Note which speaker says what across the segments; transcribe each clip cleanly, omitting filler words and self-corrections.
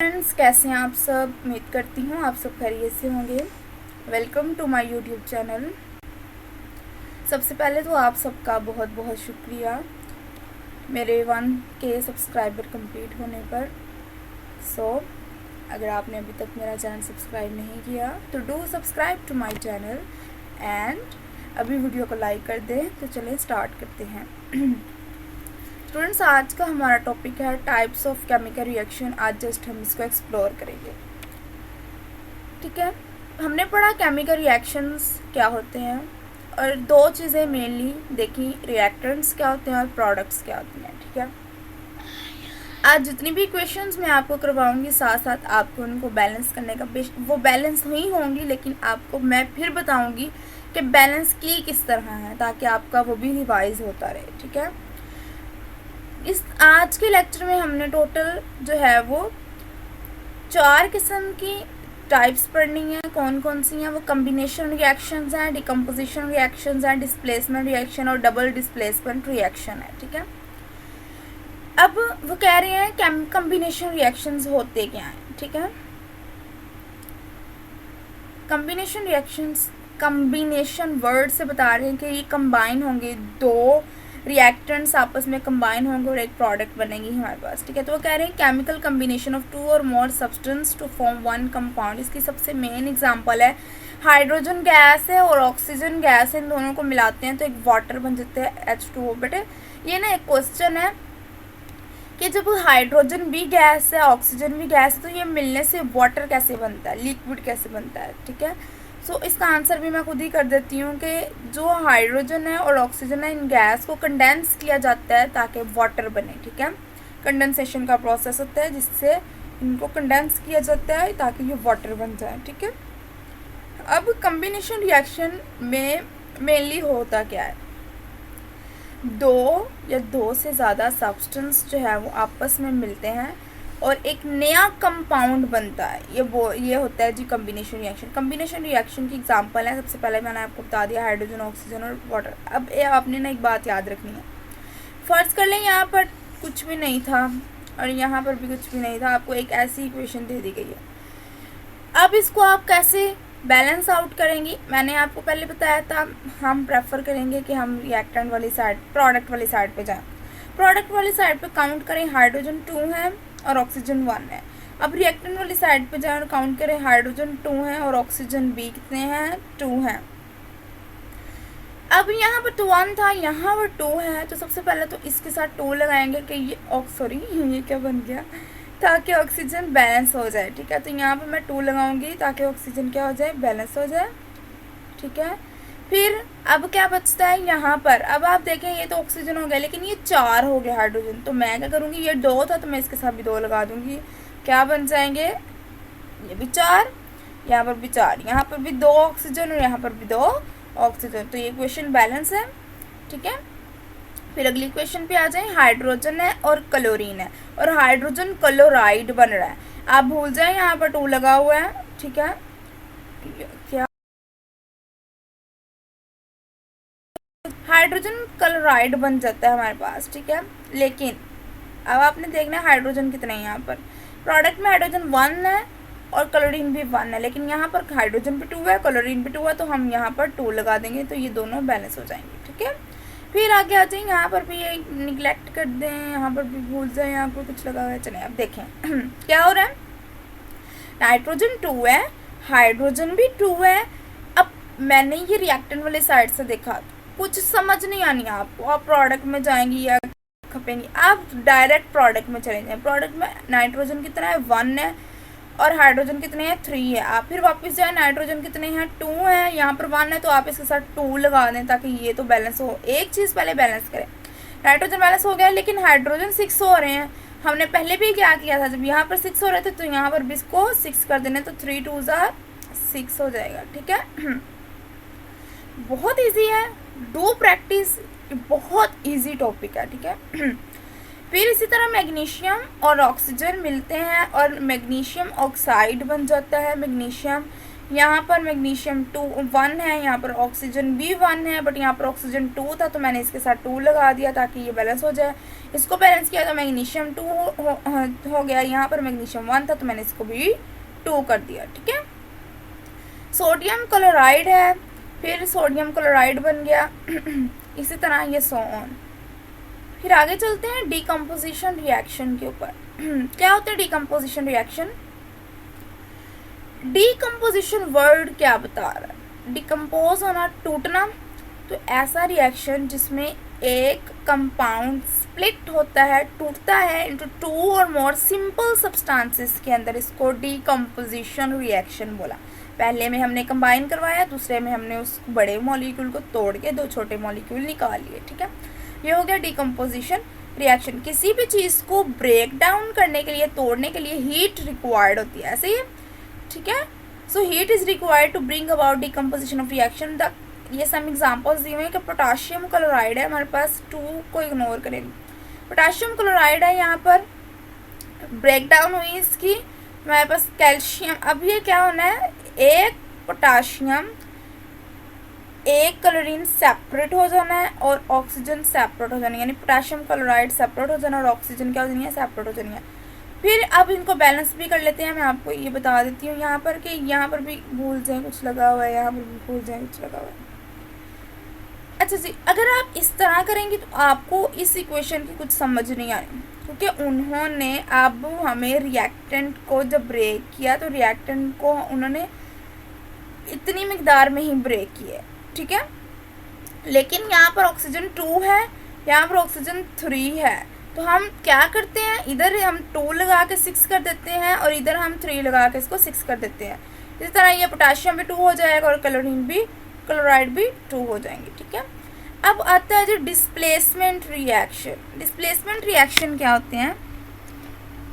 Speaker 1: Friends, कैसे हैं आप सब। उम्मीद करती हूँ आप सब खैरियत से होंगे। Welcome to my YouTube channel. सबसे पहले तो आप सबका बहुत बहुत शुक्रिया मेरे 1K सब्सक्राइबर कंप्लीट होने पर। अगर आपने अभी तक मेरा चैनल सब्सक्राइब नहीं किया तो do subscribe to my channel and अभी वीडियो को लाइक कर दें। तो चलें स्टार्ट करते हैं। स्टूडेंट्स, आज का हमारा टॉपिक है टाइप्स ऑफ केमिकल रिएक्शन। आज जस्ट हम इसको एक्सप्लोर करेंगे। ठीक है, हमने पढ़ा केमिकल रिएक्शंस क्या होते हैं और दो चीज़ें मेनली देखी, रिएक्टेंट्स क्या होते हैं और प्रोडक्ट्स क्या होते हैं। ठीक है, आज जितनी भी क्वेश्चंस मैं आपको करवाऊंगी साथ साथ आपको उनको बैलेंस करने का, वो बैलेंस नहीं होंगी लेकिन आपको मैं फिर बताऊंगी कि बैलेंस की किस तरह है ताकि आपका वो भी रिवाइज होता रहे। ठीक है, इस आज के लेक्चर में हमने टोटल जो है वो 4 किस्म की टाइप्स पढ़नी है। कौन कौन सी हैं वो? कम्बिनेशन रिएक्शंस हैं, डिकम्पोजिशन रिएक्शंस हैं, डिस्प्लेसमेंट रिएक्शन और डबल डिस्प्लेसमेंट रिएक्शन है। ठीक है, अब वो कह रहे हैं कम्बिनेशन रिएक्शंस होते क्या हैं। ठीक है, कम्बिनेशन रिएक्शंस, कम्बिनेशन वर्ड से बता रहे हैं कि ये कंबाइन होंगे, दो रिएक्टेंट्स आपस में कंबाइन होंगे और एक प्रोडक्ट बनेगी हमारे पास। ठीक है, तो वो कह रहे हैं केमिकल कम्बिनेशन ऑफ 2 और more substance to form 1 compound. इसकी सबसे मेन एग्जांपल है हाइड्रोजन गैस है और ऑक्सीजन गैस है, इन दोनों को मिलाते हैं तो एक वाटर बन जाता है H2O। बेटे ये ना एक क्वेश्चन है कि जब हाइड्रोजन भी गैस है ऑक्सीजन भी गैस है तो ये मिलने से वाटर कैसे बनता है, लिक्विड कैसे बनता है। ठीक है, सो इसका आंसर भी मैं खुद ही कर देती हूँ कि जो हाइड्रोजन है और ऑक्सीजन है इन गैस को कंडेंस किया जाता है ताकि वाटर बने। ठीक है, कंडेंसेशन का प्रोसेस होता है जिससे इनको कंडेंस किया जाता है ताकि ये वाटर बन जाए। ठीक है, अब कम्बिनेशन रिएक्शन में मेनली होता क्या है, दो या दो से ज़्यादा सब्सटेंस जो है वो आपस में मिलते हैं और एक नया कंपाउंड बनता है। ये होता है जी कम्बिनेशन रिएक्शन। कम्बिनेशन रिएक्शन की एग्जांपल है, सबसे पहले मैंने आपको बता दिया हाइड्रोजन ऑक्सीजन और वाटर। अब आपने ना एक बात याद रखनी है, फर्ज कर लें यहाँ पर कुछ भी नहीं था और यहाँ पर भी कुछ भी नहीं था, आपको एक ऐसी इक्वेशन दे दी गई है। अब इसको आप कैसे बैलेंस आउट करेंगी? मैंने आपको पहले बताया था हम प्रेफर करेंगे कि हम रिएक्टेंट वाली साइड, प्रोडक्ट वाली साइड पे जाएं। प्रोडक्ट वाली साइड पे काउंट करें, हाइड्रोजन 2 है और ऑक्सीजन 1 है। अब रिएक्टेंट वाली साइड पे जाएं और काउंट करें, हाइड्रोजन 2 है और ऑक्सीजन भी कितने हैं? 2 हैं। अब यहाँ पर 1 था, यहाँ पर 2 है, तो सबसे पहले तो इसके साथ 2 लगाएंगे कि ये ये क्या बन गया, ताकि ऑक्सीजन बैलेंस हो जाए। ठीक है, तो यहाँ पे मैं 2 लगाऊंगी ताकि ऑक्सीजन क्या हो जाए, बैलेंस हो जाए। ठीक है, फिर अब क्या बचता है यहाँ पर? अब आप देखें ये तो ऑक्सीजन हो गया लेकिन ये 4 हो गया हाइड्रोजन, तो मैं क्या करूँगी, ये 2 था तो मैं इसके साथ भी 2 लगा दूंगी। क्या बन जाएंगे? ये भी 4, यहाँ पर भी 4, यहाँ पर भी 2 ऑक्सीजन और यहाँ पर भी 2 ऑक्सीजन, तो ये इक्वेशन बैलेंस है। ठीक है, फिर अगली इक्वेशन पे आ जाए, हाइड्रोजन है और क्लोरीन है और हाइड्रोजन क्लोराइड बन रहा है। आप भूल जाए यहाँ पर 2 लगा हुआ है। ठीक है, क्या हाइड्रोजन क्लोराइड बन जाता है हमारे पास। ठीक है, लेकिन अब आपने देखना है हाइड्रोजन कितने हैं यहाँ पर। प्रोडक्ट में हाइड्रोजन 1 है और क्लोरीन भी 1 है, लेकिन यहाँ पर हाइड्रोजन भी 2 है, क्लोरीन भी 2 है, तो हम यहाँ पर 2 लगा देंगे तो ये दोनों बैलेंस हो जाएंगे। ठीक है, फिर आगे आ जाए, यहाँ पर भी ये निगलेक्ट कर दें, यहाँ पर भी भूल जाए, यहाँ पर कुछ लगा हुआ है। चलें अब देखें क्या हो रहा है। नाइट्रोजन 2 है, हाइड्रोजन भी 2 है। अब मैंने ये रिएक्टेंट वाले साइड से देखा, कुछ समझ नहीं आनी आपको, आप प्रोडक्ट में जाएंगी या खपेंगी, आप डायरेक्ट प्रोडक्ट में चले जाएं। प्रोडक्ट में नाइट्रोजन कितना है? 1 है और हाइड्रोजन कितने हैं? 3 है। आप फिर वापस जाए, नाइट्रोजन कितने हैं? 2 है, यहाँ पर 1 है, तो आप इसके साथ 2 लगा दें ताकि ये तो बैलेंस हो। एक चीज़ पहले बैलेंस करें, नाइट्रोजन बैलेंस हो गया लेकिन हाइड्रोजन 6 हो रहे हैं। हमने पहले भी क्या किया था, जब यहाँ पर 6 हो रहे थे तो यहाँ पर भी इसको 6 कर देने, तो 3 2 6 हो जाएगा। ठीक है, बहुत ईजी है, डू प्रैक्टिस, बहुत ईजी टॉपिक है। ठीक है, फिर इसी तरह मैग्नीशियम और ऑक्सीजन मिलते हैं और मैग्नीशियम ऑक्साइड बन जाता है। मैग्नीशियम यहाँ पर मैग्नीशियम 1 है, यहाँ पर ऑक्सीजन भी 1 है, बट यहाँ पर ऑक्सीजन 2 था तो मैंने इसके साथ 2 लगा दिया ताकि ये बैलेंस हो जाए। इसको बैलेंस किया तो मैग्नीशियम 2 हो गया, यहाँ पर मैग्नीशियम 1 था तो मैंने इसको भी 2 कर दिया। ठीक है, सोडियम क्लोराइड है, फिर सोडियम क्लोराइड बन गया इसी तरह ये सो ऑन। फिर आगे चलते हैं डिकम्पोजिशन रिएक्शन के ऊपर। क्या होता है डिकम्पोजिशन रिएक्शन? डिकम्पोजिशन वर्ड क्या बता रहा है? डिकम्पोज होना, टूटना। तो ऐसा रिएक्शन जिसमें एक कंपाउंड स्प्लिट होता है, टूटता है इनटू 2 और मोर सिंपल सब्सटेंसेस के अंदर, इसको डिकम्पोजिशन रिएक्शन बोला। पहले में हमने कंबाइन करवाया, दूसरे में हमने उस बड़े मॉलिक्यूल को तोड़ के 2 छोटे मॉलिक्यूल निकाल लिए। ठीक है, ये हो गया डिकम्पोजिशन रिएक्शन। किसी भी चीज़ को ब्रेक डाउन करने के लिए, तोड़ने के लिए हीट रिक्वायर्ड होती है, ऐसे ही। ठीक है, so heat is required to bring about decomposition of reaction. The ये सम एग्जांपल्स दिए हुए हैं कि पोटाशियम क्लोराइड है हमारे पास, 2 को इग्नोर करेंगे। पोटाशियम क्लोराइड है, यहाँ पर ब्रेक डाउन हुई इसकी, हमारे पास कैल्शियम। अब ये क्या होना है, एक पोटाशियम एक क्लोरीन सेपरेट हो जाना है और ऑक्सीजन सेपरेट हो जाना है, यानी पोटाशियम क्लोराइड सेपरेट हो जाना और ऑक्सीजन क्या हो जानी है, सेपरेट हो जानी है। फिर अब इनको बैलेंस भी कर लेते हैं। मैं आपको ये बता देती हूँ यहाँ पर कि यहाँ पर भी भूल जाए कुछ लगा हुआ है, यहाँ पर भी भूल जाए कुछ लगा हुआ है। अच्छा जी, अगर आप इस तरह करेंगे तो आपको इस इक्वेशन की कुछ समझ नहीं आनी, क्योंकि उन्होंने अब हमें रिएक्टेंट को जब ब्रेक किया तो रिएक्टेंट को उन्होंने इतनी मिकदार में ही ब्रेक किया। ठीक है, लेकिन यहाँ पर ऑक्सीजन 2 है, यहाँ पर ऑक्सीजन 3 है, तो हम क्या करते हैं, इधर हम 2 लगा के 6 कर देते हैं और इधर हम 3 लगा के इसको 6 कर देते हैं। इसी तरह ये पोटाशियम भी 2 हो जाएगा और क्लोराइड भी 2 हो जाएंगे। ठीक है, अब आता है जो डिस्प्लेसमेंट रिएक्शन। डिस्प्लेसमेंट रिएक्शन क्या होते हैं?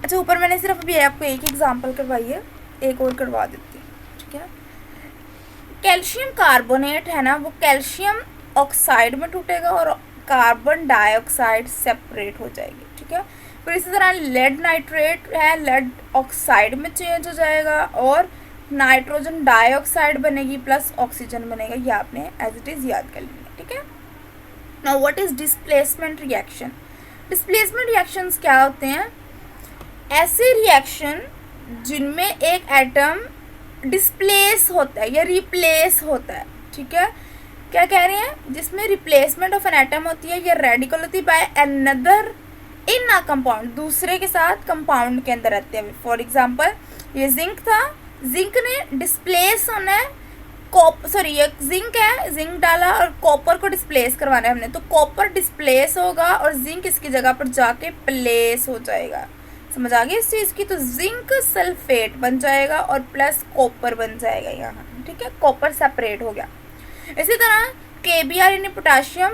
Speaker 1: अच्छा, ऊपर मैंने सिर्फ अभी आपको एक एग्जाम्पल करवाई है, एक और करवा देती हूँ। ठीक है, कैल्शियम कार्बोनेट है ना, वो कैल्शियम ऑक्साइड में टूटेगा और कार्बन डाइऑक्साइड सेपरेट हो जाएगी। ठीक है, फिर इसी तरह लेड नाइट्रेट है, लेड ऑक्साइड में चेंज हो जाएगा और नाइट्रोजन डाइऑक्साइड बनेगी प्लस ऑक्सीजन बनेगा। ये आपने एज इट इज़ याद कर लेंगे। ठीक है, now what is displacement reaction? Displacement reactions क्या होते हैं? ऐसे रिएक्शन जिनमें एक एटम डिस्प्लेस होता है या रिप्लेस होता है। ठीक है, क्या कह रहे हैं? जिसमें रिप्लेसमेंट ऑफ एन एटम होती है या रेडिकल होती है by another in a compound, दूसरे के साथ कंपाउंड के अंदर रहते हैं। फॉर एग्जांपल ये जिंक था, जिंक ने डिस्प्लेस होना है, ये जिंक है, जिंक डाला और कॉपर को डिस्प्लेस करवाना है हमने, तो कॉपर डिस्प्लेस होगा और जिंक इसकी जगह पर जाके प्लेस हो जाएगा। समझ आ गई इस चीज़ की? तो जिंक सल्फेट बन जाएगा और प्लस कॉपर बन जाएगा यहाँ। ठीक है, कॉपर सेपरेट हो गया। इसी तरह KBr यानी पोटाशियम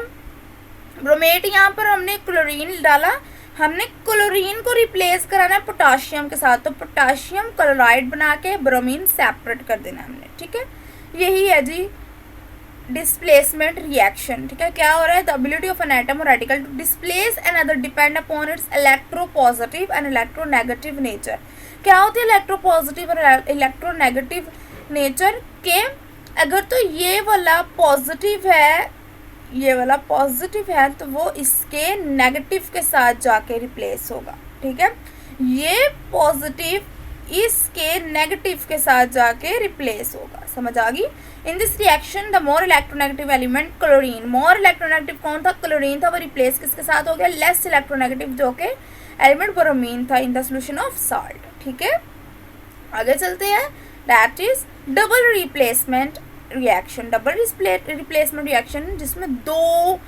Speaker 1: ब्रोमेट, यहाँ पर हमने क्लोरीन डाला, हमने क्लोरीन को रिप्लेस कराना है पोटाशियम के साथ, तो पोटाशियम क्लोराइड बना के ब्रोमीन सेपरेट कर देना हमने। ठीक है, यही है जी डिस्प्लेसमेंट रिएक्शन। ठीक है, क्या हो रहा है? The ability of an atom और radical to displace another depend upon its electropositive and electronegative nature. क्या होती है इलेक्ट्रोपॉजिटिव और इलेक्ट्रोनेगेटिव नेचर के? अगर तो ये वाला पॉजिटिव है, ये वाला पॉजिटिव है, तो वो इसके नेगेटिव के साथ जाके रिप्लेस होगा। ठीक है, ये पॉजिटिव इसके नेगेटिव के साथ जाके रिप्लेस होगा। समझ आ गई? In this reaction the more electronegative element chlorine, more electronegative कौन था? क्लोरीन था, वो रिप्लेस किसके साथ हो गया? लेस इलेक्ट्रोनेगेटिव जो कि एलिमेंट ब्रोमीन था in the solution of salt. ठीक है, आगे चलते हैं। That is double replacement reaction. Double replacement reaction जिसमें 2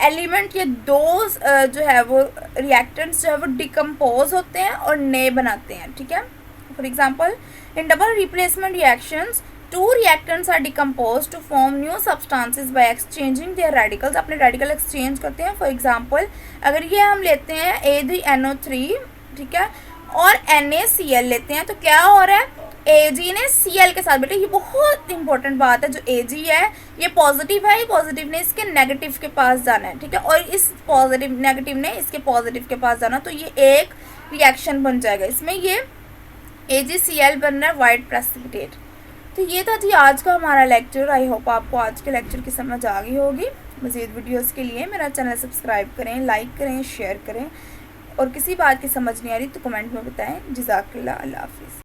Speaker 1: एलिमेंट या 2 जो है वो रिएक्टेंट्स जो है वो डिकम्पोज होते हैं और नए बनाते हैं। ठीक है, for example in double replacement reactions 2 reactants are decomposed to form new substances by exchanging their radicals। अपने रेडिकल एक्सचेंज करते हैं। फॉर एग्जाम्पल अगर ये हम लेते हैं AgNO3, ठीक है, और NaCl लेते हैं, तो क्या हो रहा है? Ag ने Cl के साथ, बेटे ये बहुत इंपॉर्टेंट बात है, जो Ag है ये पॉजिटिव है, ये पॉजिटिव ने इसके नेगेटिव के पास जाना है। ठीक है, और इस पॉजिटिव नेगेटिव ने इसके पॉजिटिव के पास जाना, तो ये एक रिएक्शन बन जाएगा। इसमें ये AgCl बन रहा है वाइट प्रेसिपिटेट। तो ये था जी आज का हमारा लेक्चर। आई होप आपको आज के लेक्चर की समझ आ गई होगी। मज़ीद वीडियोस के लिए मेरा चैनल सब्सक्राइब करें, लाइक करें, शेयर करें, और किसी बात की समझ नहीं आ रही तो कमेंट में बताएं। जज़ाकल्लाह, अल्लाह हाफ़िज़।